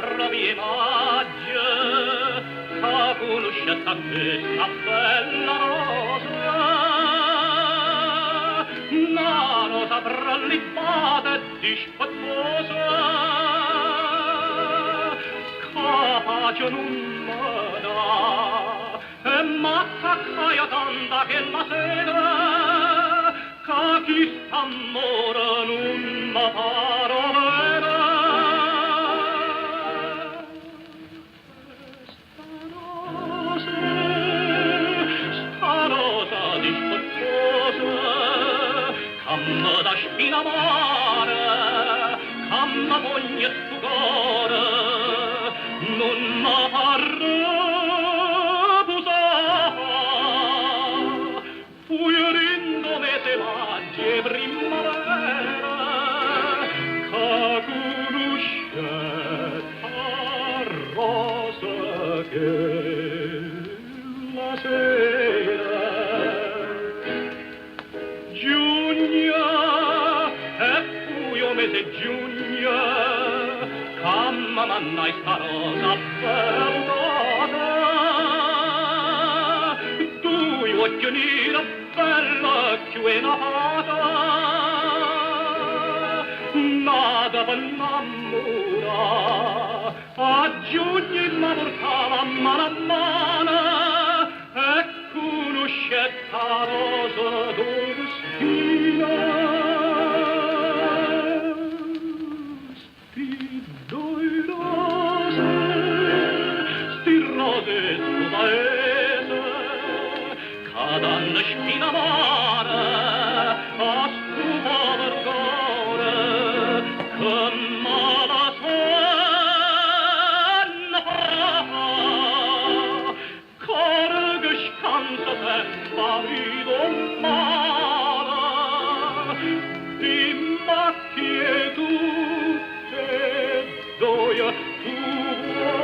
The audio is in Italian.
provi maggia, che conoscetta questa bella rosa, una rosa prolifata e dispettosa, capace non me dà, e m'attaccaia tanta che la sera, che chi st'amore non m'apparo vera. Sta rosa dispettosa, che da spina amara, che m'avogna stugore, non m'apparre e primavera che conoscetta rosa che la sera giugno e buio mese giugno che m'amannai sta rosa perduta due occhi neri bella più enata, nata per innamora, a giugno mi portava mano a mano, e conoscetta rosa d'Orspina. Sti due rose, sti rose sto paese, che spina amara a stu povero cuore che m'ala senna cuore che scansa senza vivo male di macchie tutte gioia tua